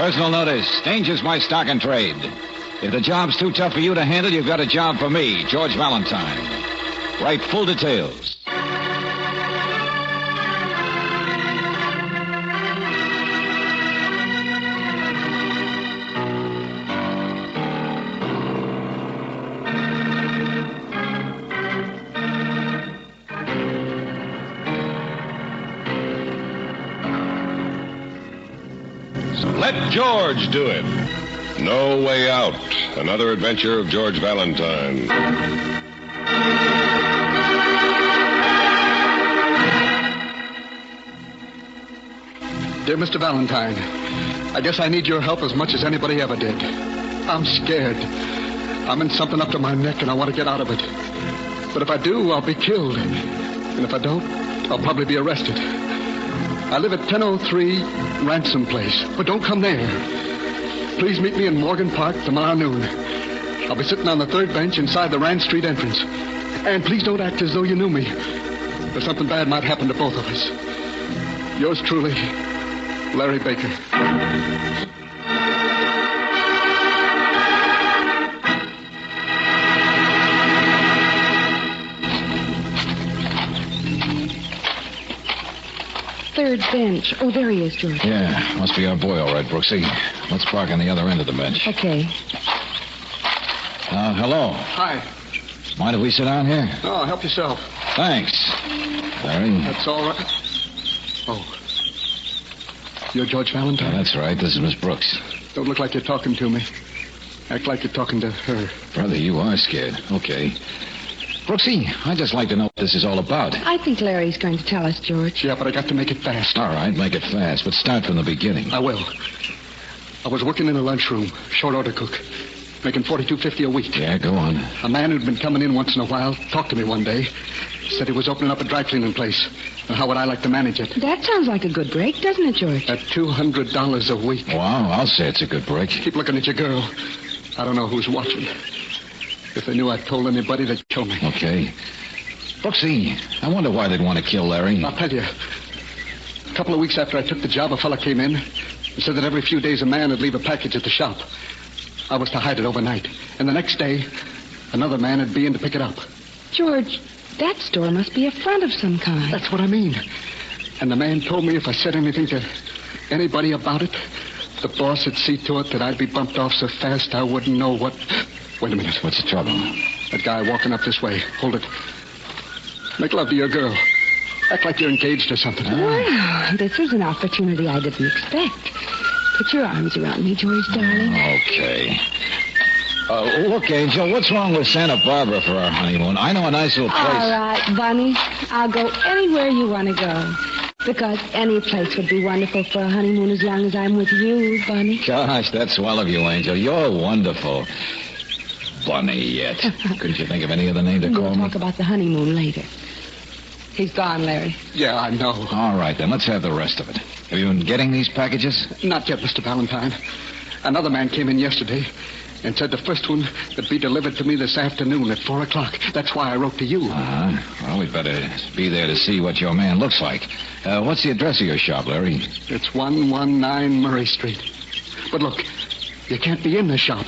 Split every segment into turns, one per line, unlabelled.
Personal notice. Danger's my stock and trade. If the job's too tough for you to handle, you've got a job for me, George Valentine. Write full details.
Let George do it. No Way Out. Another adventure of George Valentine.
Dear Mr. Valentine, I guess I need your help as much as anybody ever did. I'm scared. I'm in something up to my neck and I want to get out of it. But if I do, I'll be killed. And if I don't, I'll probably be arrested. I live at 1003 Ransom Place, but don't come there. Please meet me in Morgan Park tomorrow noon. I'll be sitting on the third bench inside the Rand Street entrance. And please don't act as though you knew me, or something bad might happen to both of us. Yours truly, Larry Baker.
Third bench. Oh, there he is, George.
Yeah, must be our boy, all right, Brooksy. Let's park on the other end of the bench.
Okay.
Hello.
Hi.
Mind if we sit down here?
Oh, help yourself.
Thanks. Larry.
That's all right. Oh. You're George Valentine?
That's right. This is Miss Brooks.
Don't look like you're talking to me. Act like you're talking to her.
Brother, you are scared. Okay. Brooksy, I'd just like to know what this is all about.
I think Larry's going to tell us, George.
Yeah, but I got to make it fast.
All right, make it fast, but start from the beginning.
I will. I was working in a lunchroom, short order cook, making $42.50 a week.
Yeah, go on.
A man who'd been coming in once in a while talked to me one day. Said he was opening up a dry cleaning place. And how would I like to manage it?
That sounds like a good break, doesn't it, George?
At $200 a week.
Wow, I'll say it's a good break.
Keep looking at your girl. I don't know who's watching. If they knew I'd told anybody, they'd kill me.
Okay. Brooksy, I wonder why they'd want to kill Larry.
I'll tell you. A couple of weeks after I took the job, a fella came in and said that every few days a man would leave a package at the shop. I was to hide it overnight. And the next day, another man would be in to pick it up.
George, that store must be a front of some kind.
That's what I mean. And the man told me if I said anything to anybody about it, the boss would see to it that I'd be bumped off so fast I wouldn't know what... Wait a minute.
What's the trouble?
That guy walking up this way. Hold it. Make love to your girl. Act like you're engaged or something.
Well, this is an opportunity I didn't expect. Put your arms around me, George, darling.
Okay. Look, Angel, what's wrong with Santa Barbara for our honeymoon? I know a nice little place.
All right, Bunny. I'll go anywhere you want to go. Because any place would be wonderful for a honeymoon as long as I'm with you, Bunny.
Gosh, that's swell of you, Angel. You're wonderful. Bunny yet. Couldn't you think of any other name to call
We'll
me?
talk about the honeymoon later. He's gone, Larry.
Yeah, I know.
All right, then. Let's have the rest of it. Have you been getting these packages?
Not yet, Mr. Valentine. Another man came in yesterday and said the first one would be delivered to me this afternoon at 4 o'clock. That's why I wrote to you.
Well, we'd better be there to see what your man looks like. What's the address of your shop, Larry?
It's 119 Murray Street. But look, you can't be in the shop.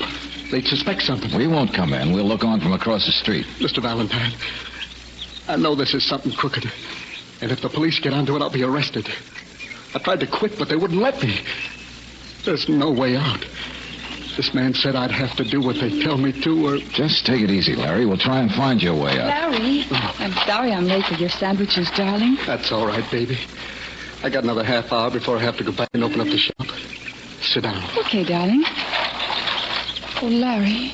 They'd suspect something.
We won't come in. We'll look on from across the street.
Mr. Valentine, I know this is something crooked. And if the police get onto it, I'll be arrested. I tried to quit, but they wouldn't let me. There's no way out. This man said I'd have to do what they tell me to, or...
Just take it easy, Larry. We'll try and find your way out.
Larry, I'm sorry I'm late with your sandwiches, darling.
That's all right, baby. I got another half hour before I have to go back and open up the shop. Sit down.
Okay, darling. Oh, Larry,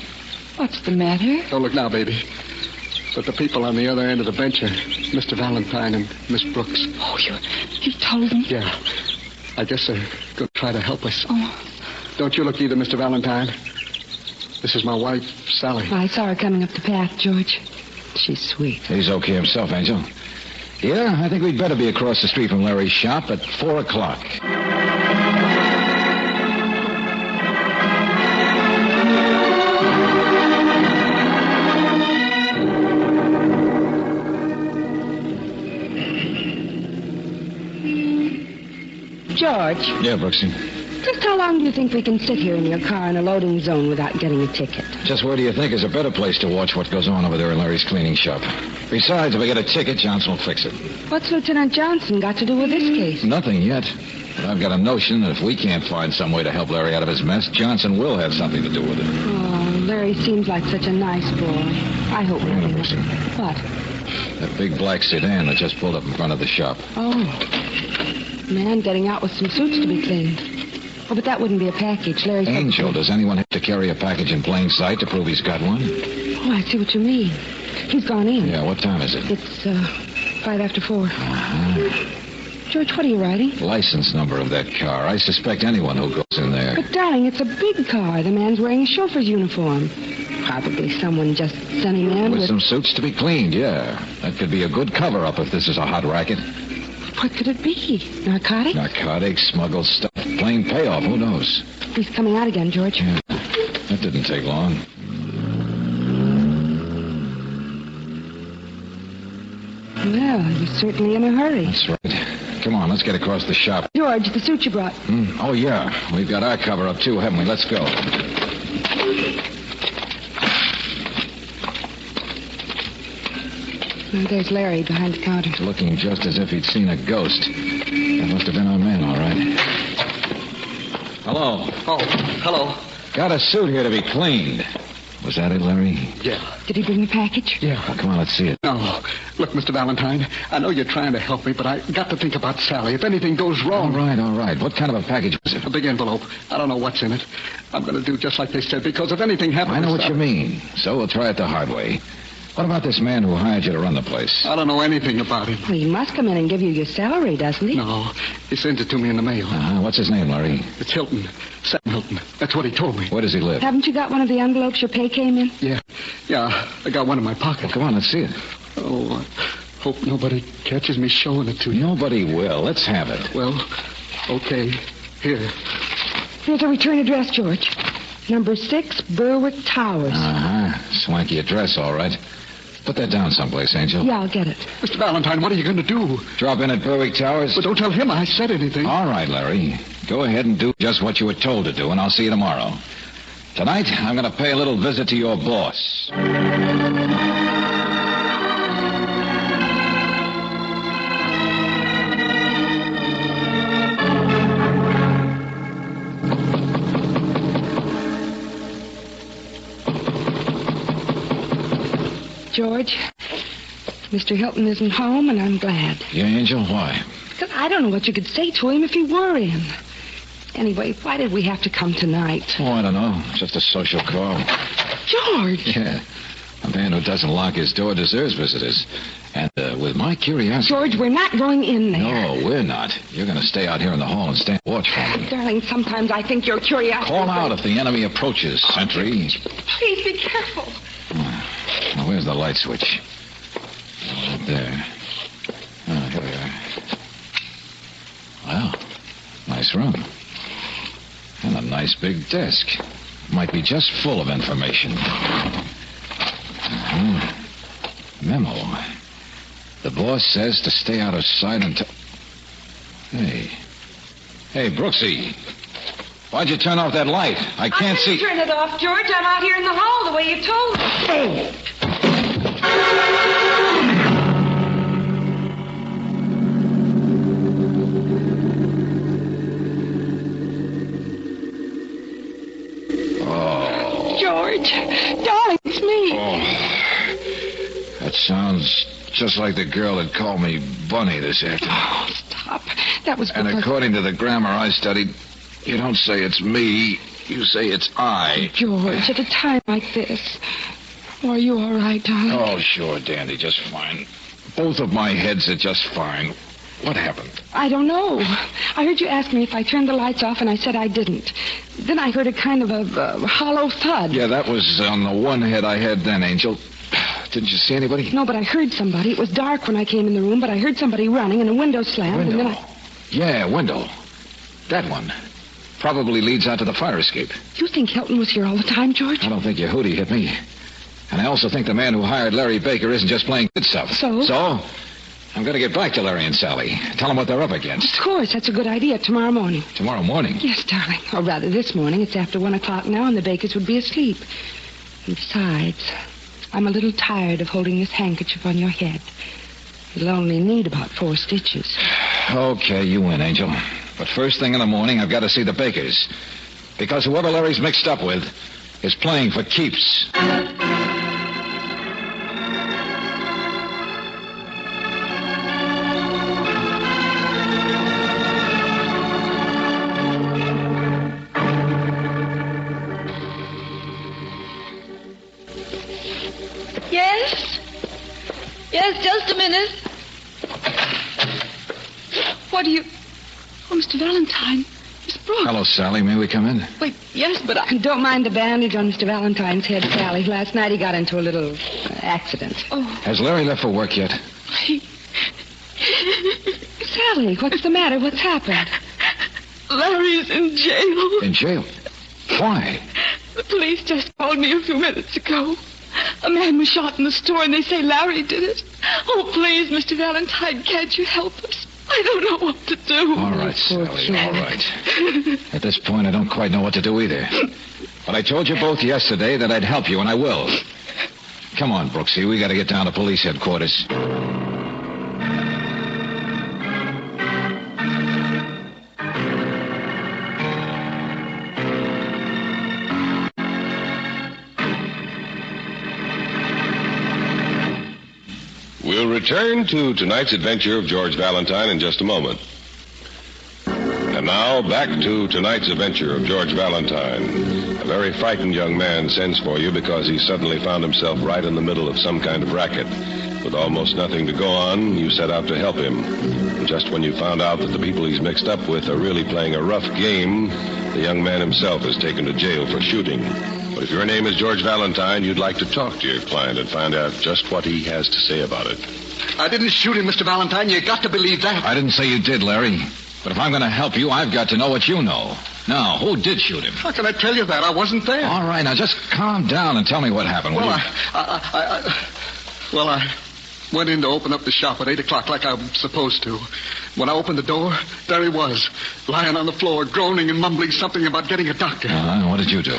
what's the matter?
Don't look now, baby. But the people on the other end of the bench are Mr. Valentine and Miss Brooks.
Oh, you told them?
Yeah. I guess they're going to try to help us.
Oh.
Don't you look either, Mr. Valentine. This is my wife, Sally.
I saw her coming up the path, George. She's sweet.
He's okay himself, Angel. Yeah, I think we'd better be across the street from Larry's shop at 4 o'clock.
George.
Yeah, Brooksy.
Just how long do you think we can sit here in your car in a loading zone without getting a ticket?
Just where do you think is a better place to watch what goes on over there in Larry's cleaning shop? Besides, if we get a ticket, Johnson will fix it.
What's Lieutenant Johnson got to do with this case?
Nothing yet. But I've got a notion that if we can't find some way to help Larry out of his mess, Johnson will have something to do with it.
Oh, Larry seems like such a nice boy. I hope we can.
Listen.
What?
That big black sedan that just pulled up in front of the shop.
Oh. Man getting out with some suits to be cleaned. Oh, but that wouldn't be a package. Larry's...
Angel, does anyone have to carry a package in plain sight to prove he's got one?
Oh, I see what you mean. He's gone in.
Yeah, what time is it?
It's, 4:05.
Uh-huh.
George, what are you writing?
License number of that car. I suspect anyone who goes in there.
But, darling, it's a big car. The man's wearing a chauffeur's uniform. Probably someone just sent him in
with some suits to be cleaned, yeah. That could be a good cover-up if this is a hot racket.
What could it be? Narcotics?
Narcotics, smuggled stuff, plain payoff, who knows?
He's coming out again, George.
Yeah, that didn't take long.
Well, you're certainly in a hurry.
That's right. Come on, let's get across the shop.
George, the suit you brought.
Oh, yeah. We've got our cover-up, too, haven't we? Let's go.
Well, there's Larry behind the counter.
Looking just as if he'd seen a ghost. That must have been our man, all right. Hello.
Oh, hello.
Got a suit here to be cleaned. Was that it, Larry?
Yeah.
Did he bring the package?
Yeah.
Well, come on, let's see it.
No. Look, Mr. Valentine, I know you're trying to help me, but I got to think about Sally. If anything goes wrong...
All right. What kind of a package was it?
A big envelope. I don't know what's in it. I'm going to do just like they said, because if anything happens...
I know what you mean. So we'll try it the hard way. What about this man who hired you to run the place?
I don't know anything about him.
Well, he must come in and give you your salary, doesn't he?
No. He sends it to me in the mail.
What's his name, Larry?
It's Hilton. Sam Hilton. That's what he told me.
Where does he live?
Haven't you got one of the envelopes your pay came in?
Yeah. I got one in my pocket.
Well, come on, let's see it.
Oh, I hope nobody catches me showing it to you.
Nobody will. Let's have it.
Well, okay. Here.
Here's a return address, George. Number 6, Berwick Towers.
Swanky address, all right. Put that down someplace, Angel.
Yeah, I'll get it.
Mr. Valentine, what are you going to do?
Drop in at Berwick Towers?
But don't tell him I said anything.
All right, Larry. Go ahead and do just what you were told to do, and I'll see you tomorrow. Tonight, I'm going to pay a little visit to your boss.
George, Mr. Hilton isn't home, and I'm glad.
Yeah, Angel? Why?
Because I don't know what you could say to him if he were in. Anyway, why did we have to come tonight?
Oh, I don't know. Just a social call.
George!
Yeah. A man who doesn't lock his door deserves visitors. And with my curiosity...
George, we're not going in there.
No, we're not. You're going to stay out here in the hall and stand watch for me.
Darling, sometimes I think your curiosity...
Call out if the enemy approaches, sentry.
Please be careful.
Now, where's the light switch? Right there. Oh, here we are. Well, nice room. And a nice big desk. Might be just full of information. Memo. The boss says to stay out of sight until... Hey, Brooksy. Why'd you turn off that light? I can't see...
Turn it off, George. I'm out here in the hall the way you told me.
Oh.
George, darling, it's me.
Oh. That sounds just like the girl that called me Bunny this afternoon.
Oh, stop. That was because...
And according to the grammar I studied, you don't say it's me, you say it's I.
George, at a time like this... Are you all right, darling?
Oh, sure, Dandy, just fine. Both of my heads are just fine. What happened?
I don't know. I heard you ask me if I turned the lights off, and I said I didn't. Then I heard a kind of a hollow thud.
Yeah, that was on the one head I had then, Angel. Didn't you see anybody?
No, but I heard somebody. It was dark when I came in the room, but I heard somebody running, and a window slammed,
Window?
and then
Yeah, window. That one. Probably leads out to the fire escape.
You think Hilton was here all the time, George?
I don't think your hootie hit me. And I also think the man who hired Larry Baker isn't just playing good stuff.
So?
So? I'm going to get back to Larry and Sally. Tell them what they're up against.
Of course, that's a good idea. Tomorrow morning.
Tomorrow morning?
Yes, darling. Or rather, this morning. It's after 1 o'clock now, and the Bakers would be asleep. And besides, I'm a little tired of holding this handkerchief on your head. It'll only need about 4 stitches.
Okay, you win, Angel. But first thing in the morning, I've got to see the Bakers. Because whoever Larry's mixed up with is playing for keeps.
Yes? Yes, just a minute. What do you... Oh, Mr. Valentine. Miss Brooks.
Hello, Sally. May we come in?
Wait, yes, but I...
Don't mind the bandage on Mr. Valentine's head, Sally. Last night he got into a little accident.
Oh,
Has Larry left for work yet?
he...
Sally, what's the matter? What's happened?
Larry's in jail.
In jail? Why?
The police just called me a few minutes ago. A man was shot in the store, and they say Larry did it. Oh, please, Mr. Valentine, can't you help us? I don't know what to do.
All right, Sally, all right. At this point, I don't quite know what to do either. But I told you both yesterday that I'd help you, and I will. Come on, Brooksy. We got to get down to police headquarters.
We'll return to tonight's adventure of George Valentine in just a moment. And now, back to tonight's adventure of George Valentine. A very frightened young man sends for you because he suddenly found himself right in the middle of some kind of racket. With almost nothing to go on, you set out to help him. And just when you found out that the people he's mixed up with are really playing a rough game, the young man himself is taken to jail for shooting. But if your name is George Valentine, you'd like to talk to your client and find out just what he has to say about it.
I didn't shoot him, Mr. Valentine. You got to believe that.
I didn't say you did, Larry. But if I'm going to help you, I've got to know what you know. Now, who did shoot him?
How can I tell you that? I wasn't there.
All right, now just calm down and tell me what happened, will
Well,
you?
I went in to open up the shop at 8 o'clock like I was supposed to. When I opened the door, there he was, lying on the floor, groaning and mumbling something about getting a doctor.
What did you do?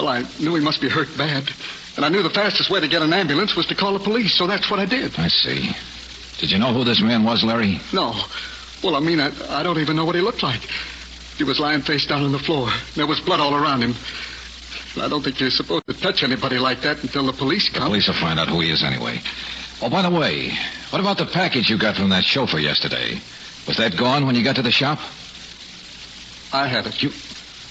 I knew he must be hurt bad. And I knew the fastest way to get an ambulance was to call the police, so that's what I did.
I see. Did you know who this man was, Larry?
No. Well, I don't even know what he looked like. He was lying face down on the floor. There was blood all around him. I don't think you're supposed to touch anybody like that until the police come.
The police will find out who he is anyway. Oh, by the way, what about the package you got from that chauffeur yesterday? Was that gone when you got to the shop?
I had it.
You...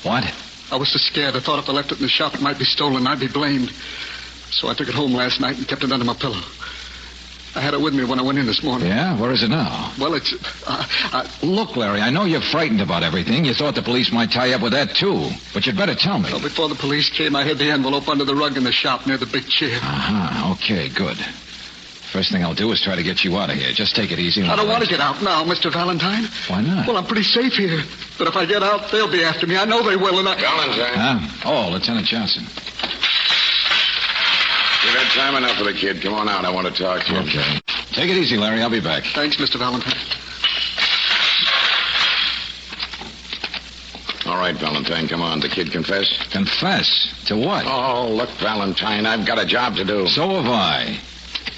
What?
I was so scared. I thought if I left it in the shop, it might be stolen. I'd be blamed. So I took it home last night and kept it under my pillow. I had it with me when I went in this morning.
Yeah? Where is it now?
Well, it's...
Look, Larry, I know you're frightened about everything. You thought the police might tie you up with that, too. But you'd better tell me.
Well, before the police came, I hid the envelope under the rug in the shop near the big chair.
Uh-huh. Okay, good. First thing I'll do is try to get you out of here. Just take it easy.
I don't want to get out now, Mr. Valentine.
Why not?
Well, I'm pretty safe here. But if I get out, they'll be after me. I know they will, and I...
Valentine.
Oh, Lieutenant Johnson.
You've had time enough for the kid. Come on out. I want to talk to you.
Okay. Take it easy, Larry. I'll be back.
Thanks, Mr. Valentine.
All right, Valentine, come on. The kid confess?
Confess? To what?
Oh, look, Valentine, I've got a job to do.
So have I.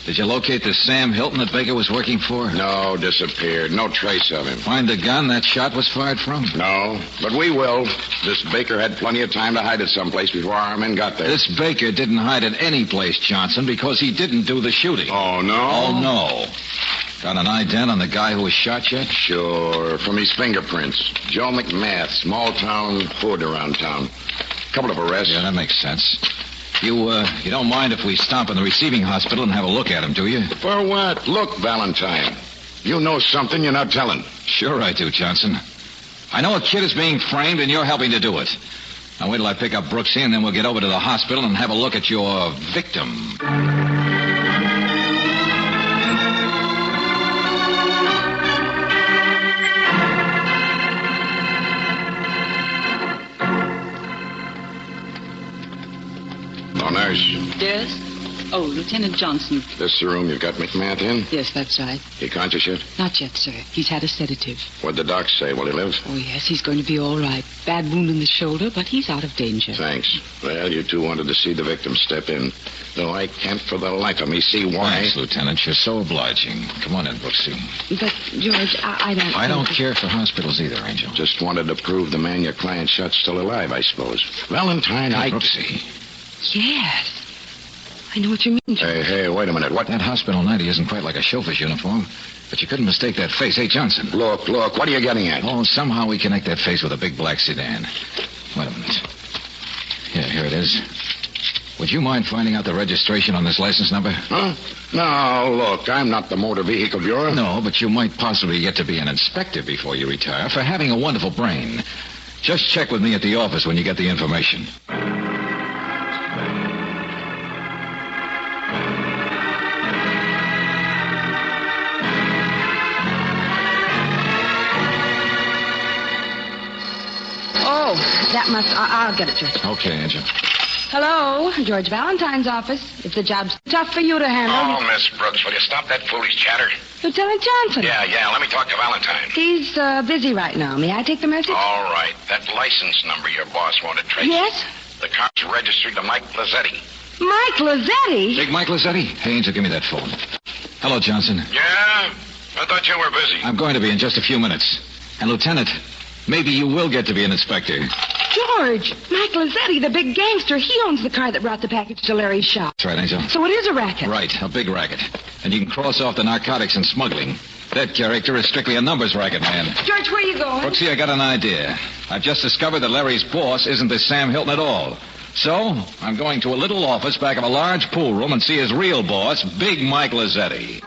Did you locate the Sam Hilton that Baker was working for?
No, disappeared. No trace of him.
Find the gun that shot was fired from?
No, but we will. This Baker had plenty of time to hide it someplace before our men got there.
This Baker didn't hide it any place, Johnson, because he didn't do the shooting.
Oh, no?
Oh, no. Got an ident on the guy who was shot yet?
Sure, from his fingerprints. Joe McMath, small town hood around town. Couple of arrests.
Yeah, that makes sense. You don't mind if we stop in the receiving hospital and have a look at him, do you?
For what? Look, Valentine, you know something you're not telling.
Sure I do, Johnson. I know a kid is being framed, and you're helping to do it. Now wait till I pick up Brooksy, and then we'll get over to the hospital and have a look at your victim.
Oh, nurse.
Yes?
Oh, Lieutenant Johnson.
This is the room you've got McMath in?
Yes, that's right.
He conscious yet?
Not yet, sir. He's had a sedative.
What'd the doc say? Will he live?
Oh, yes, he's going to be all right. Bad wound in the shoulder, but he's out of danger.
Thanks. Well, you two wanted to see the victim step in. Though I can't for the life of me see why.
Thanks, Lieutenant. You're so obliging. Come on in, Brooksy.
But, George, I don't...
I don't care for hospitals either, Angel.
Just wanted to prove the man your client shot's still alive, I suppose. Valentine,
Brooksy.
Yes. I know what you mean, George.
Hey, wait a minute. What?
That hospital 90 isn't quite like a chauffeur's uniform, but you couldn't mistake that face. Hey, Johnson.
Look, what are you getting at?
Oh, somehow we connect that face with a big black sedan. Wait a minute. Yeah, here it is. Would you mind finding out the registration on this license number?
Huh? No, look, I'm not the motor vehicle bureau.
No, but you might possibly get to be an inspector before you retire for having a wonderful brain. Just check with me at the office when you get the information.
Oh, that must... I'll get it, George.
Okay, Angel.
Hello, George Valentine's office. If the job's tough for you to handle...
Oh, Miss Brooks, will you stop that foolish chatter?
Lieutenant Johnson.
Yeah, let me talk to Valentine.
He's busy right now. May I take the message?
All right, that license number your boss wanted traced.
Yes?
The cops registered to Mike Lazzetti.
Mike Lazzetti?
Big Mike Lazzetti? Hey, Angel, give me that phone. Hello, Johnson.
Yeah? I thought you were busy.
I'm going to be in just a few minutes. And, Lieutenant, maybe you will get to be an inspector.
George, Mike Lazzetti, the big gangster. He owns the car that brought the package to Larry's shop.
That's right, Angel.
So it is a racket.
Right, a big racket. And you can cross off the narcotics and smuggling. That character is strictly a numbers racket, man.
George, where are you going?
Brooksy, I got an idea. I've just discovered that Larry's boss isn't this Sam Hilton at all. So, I'm going to a little office back of a large pool room and see his real boss, Big Mike Lazzetti.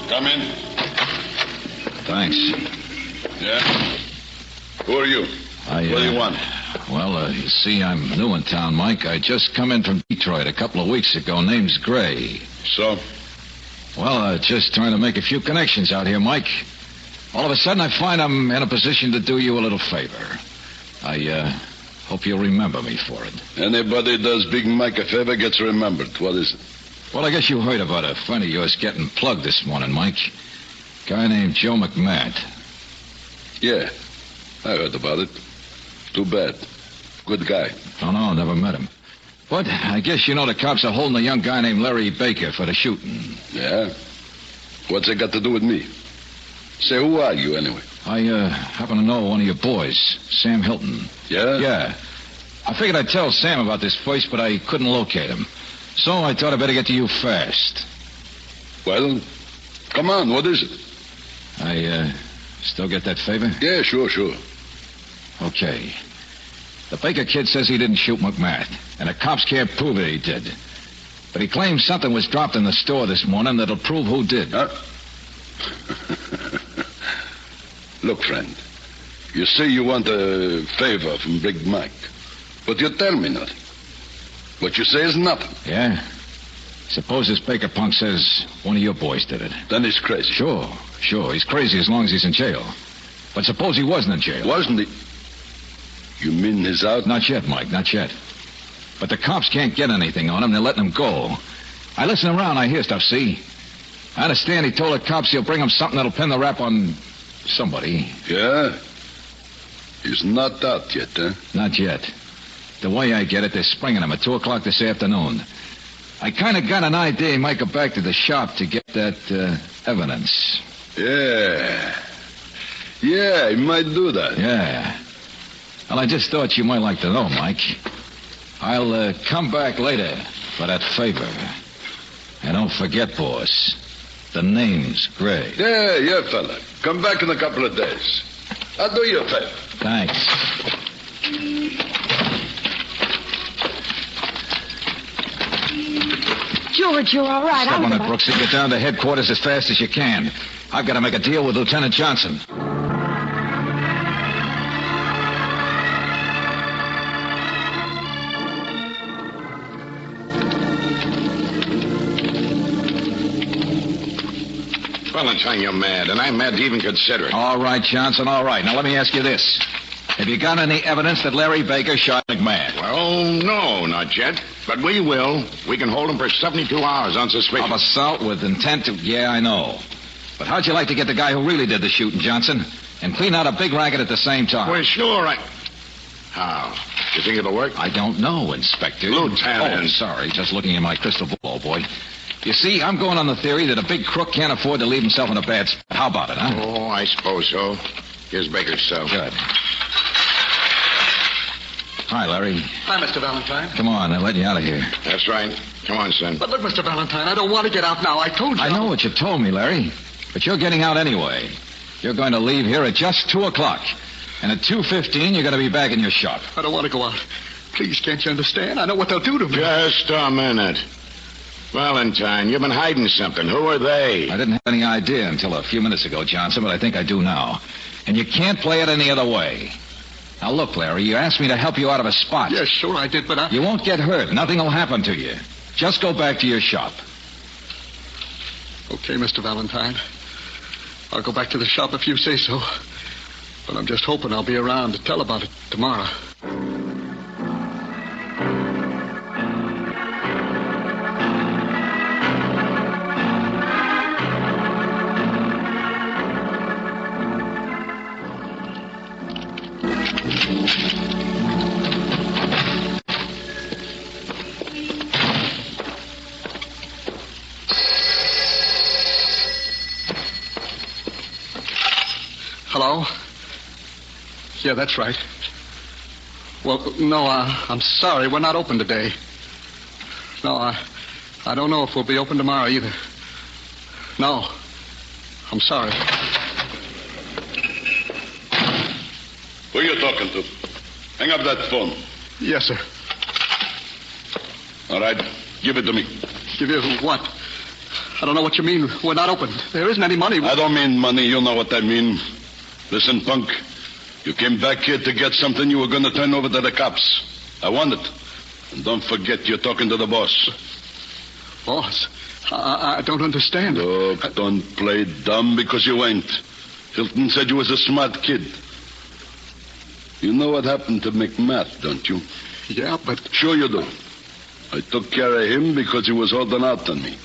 Come in.
Thanks.
Yeah? Who are you? What do you want?
Well, you see, I'm new in town, Mike. I just come in from Detroit a couple of weeks ago. Name's Gray.
So?
Well, just trying to make a few connections out here, Mike. All of a sudden, I find I'm in a position to do you a little favor. I hope you'll remember me for it.
Anybody does Big Mike a favor gets remembered. What is it?
Well, I guess you heard about a friend of yours getting plugged this morning, Mike. Guy named Joe McMath.
Yeah, I heard about it. Too bad. Good guy.
Oh, no, never met him. But I guess you know the cops are holding a young guy named Larry Baker for the shooting.
Yeah? What's it got to do with me? Say, who are you, anyway?
I happen to know one of your boys, Sam Hilton.
Yeah?
Yeah. I figured I'd tell Sam about this first, but I couldn't locate him. So I thought I'd better get to you first.
Well, come on, what is it?
I still get that favor?
Yeah, sure.
Okay. The Baker kid says he didn't shoot McMath, and the cops can't prove it he did. But he claims something was dropped in the store this morning that'll prove who did.
Huh? Look, friend, you say you want a favor from Big Mike, but you tell me nothing. What you say is nothing.
Yeah? Suppose this Baker punk says one of your boys did it.
Then he's crazy.
Sure. He's crazy as long as he's in jail. But suppose he wasn't in jail.
Wasn't he? You mean he's out?
Not yet, Mike, not yet. But the cops can't get anything on him. They're letting him go. I listen around. I hear stuff, see? I understand he told the cops he'll bring him something that'll pin the rap on somebody.
Yeah? He's not out yet, huh?
Not yet. The way I get it, they're springing him at 2 o'clock this afternoon. I kind of got an idea he might go back to the shop to get that evidence.
Yeah, he might do that.
Yeah. Well, I just thought you might like to know, Mike. I'll come back later for that favor. And don't forget, boss, the name's Gray.
Yeah, fella. Come back in a couple of days. I'll do you a favor.
Thanks.
George, you're all right.
Step on it, Brooksy. Get down to headquarters as fast as you can. I've got to make a deal with Lieutenant Johnson.
Valentine, you're mad, and I'm mad to even consider it.
All right, Johnson, all right. Now, let me ask you this. Have you got any evidence that Larry Baker shot McMahon?
Well, no, not yet. But we will. We can hold him for 72 hours on suspicion.
Of assault with intent to... Yeah, I know. But how'd you like to get the guy who really did the shooting, Johnson, and clean out a big racket at the same time?
Well, sure, How? You think it'll work?
I don't know, Inspector.
Lieutenant.
Oh, sorry. Just looking in my crystal ball, old boy. You see, I'm going on the theory that a big crook can't afford to leave himself in a bad spot. How about it, huh?
Oh, I suppose so. Here's Baker's cell.
Good. Hi, Larry.
Hi, Mr. Valentine.
Come on, I'll let you out of here.
That's right. Come on, son.
But look, Mr. Valentine, I don't want to get out now. I told you.
I know what you told me, Larry. But you're getting out anyway. You're going to leave here at just 2 o'clock. And at 2:15, you're going to be back in your shop.
I don't want to go out. Please, can't you understand? I know what they'll do to me.
Just a minute. Valentine, you've been hiding something. Who are they?
I didn't have any idea until a few minutes ago, Johnson, but I think I do now. And you can't play it any other way. Now, look, Larry, you asked me to help you out of a spot.
Yes, sure I did, but
You won't get hurt. Nothing will happen to you. Just go back to your shop.
Okay, Mr. Valentine. I'll go back to the shop if you say so. But I'm just hoping I'll be around to tell about it tomorrow. Hello? Yeah, that's right. Well, no, I'm sorry. We're not open today. No, I don't know if we'll be open tomorrow either. No. I'm sorry.
Who are you talking to? Hang up that phone.
Yes, sir.
All right. Give it to me.
Give you what? I don't know what you mean. We're not open. There isn't any money.
I don't mean money. You know what I mean. Listen, punk. You came back here to get something you were going to turn over to the cops. I want it. And don't forget you're talking to the boss.
Boss? I don't understand.
Look, don't play dumb because you ain't. Hilton said you was a smart kid. You know what happened to McMath, don't you?
Yeah, but...
Sure you do. I took care of him because he was holding out on me.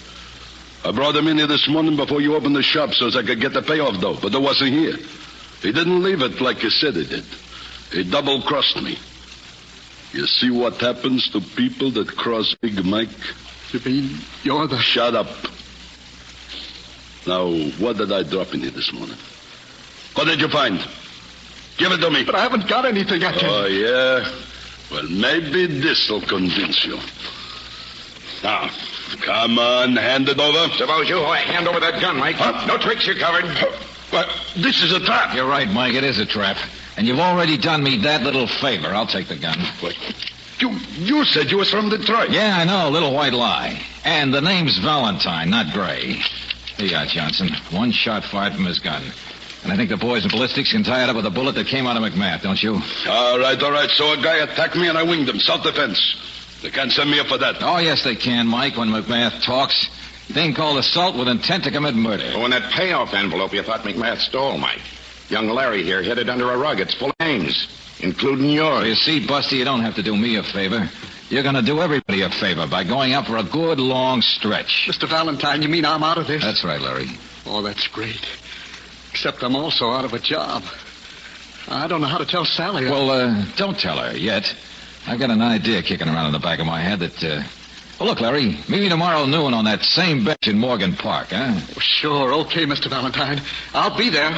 I brought him in here this morning before you opened the shop so as I could get the payoff, though, but it wasn't here. He didn't leave it like he said he did. He double-crossed me. You see what happens to people that cross Big Mike?
You mean you're the...
Shut up. Now, what did I drop in here this morning? What did you find? Give it to me.
But I haven't got anything yet.
Oh, yeah? Well, maybe this'll convince you. Now, come on, hand it over.
Suppose you hand over that gun, Mike.
Huh?
No tricks, you're covered.
Well, this is a trap.
You're right, Mike. It is a trap. And you've already done me that little favor. I'll take the gun.
What? You said you was from Detroit.
Yeah, I know. A little white lie. And the name's Valentine, not Gray. Here you are, Johnson. One shot fired from his gun. And I think the boys in ballistics can tie it up with a bullet that came out of McMath, don't you?
All right. So a guy attacked me and I winged him. Self-defense. They can't send me up for that.
Oh, yes, they can, Mike, when McMath talks. Thing called assault with intent to commit murder.
Oh, and that payoff envelope you thought McMath stole, Mike. Young Larry here hid it under a rug. It's full of names, including yours.
You see, Busty, you don't have to do me a favor. You're going to do everybody a favor by going out for a good long stretch.
Mr. Valentine, you mean I'm out of this?
That's right, Larry.
Oh, that's great. Except I'm also out of a job. I don't know how to tell Sally.
Well, don't tell her yet. I've got an idea kicking around in the back of my head that, Well, look, Larry, meet me tomorrow noon on that same bench in Morgan Park, huh?
Sure. Okay, Mr. Valentine. I'll be there.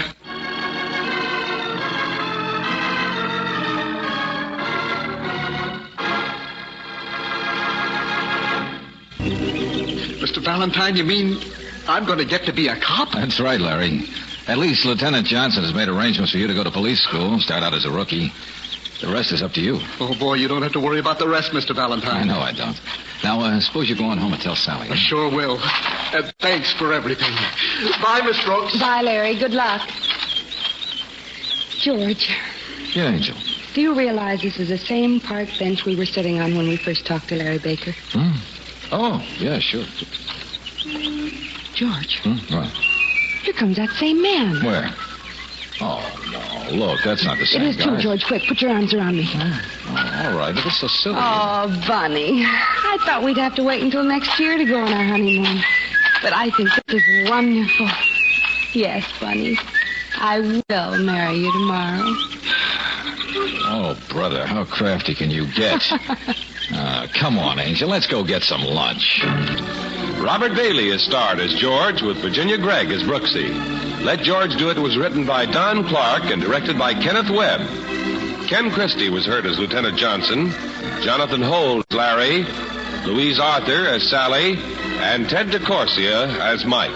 Mr. Valentine, you mean I'm going to get to be a cop?
That's right, Larry. At least Lieutenant Johnson has made arrangements for you to go to police school, start out as a rookie. The rest is up to you.
Oh, boy, you don't have to worry about the rest, Mr. Valentine.
I know I don't. Now, suppose you go on home and tell Sally.
I sure will. Thanks for everything. Bye, Miss Brooks.
Bye, Larry. Good luck. George,
Yeah, Angel.
do you realize this is the same park bench we were sitting on when we first talked to Larry Baker?
Oh, yeah, sure.
George.
Right.
Here comes that same man.
Where? Oh, no. Look, that's not the
It
same
is
guy.
too, George. Quick, put your arms around me.
Oh, all right, but it's so silly.
Oh, Bunny. I thought we'd have to wait until next year to go on our honeymoon. But I think this is wonderful. Yes, Bunny. I will marry you tomorrow.
Oh, brother, how crafty can you get? Come on, Angel. Let's go get some lunch.
Robert Bailey is starred as George with Virginia Gregg as Brooksy. Let George Do It was written by Don Clark and directed by Kenneth Webb. Ken Christie was heard as Lieutenant Johnson, Jonathan Holt as Larry, Louise Arthur as Sally, and Ted DeCorsia as Mike.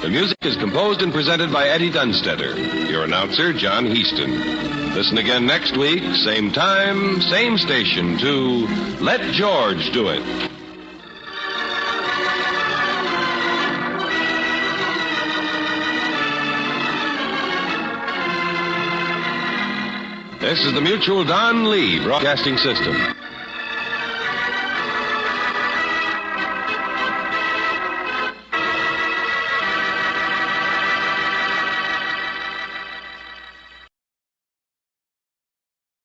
The music is composed and presented by Eddie Dunstetter. Your announcer, John Heaston. Listen again next week, same time, same station, to Let George Do It. This is the Mutual Don Lee Broadcasting System.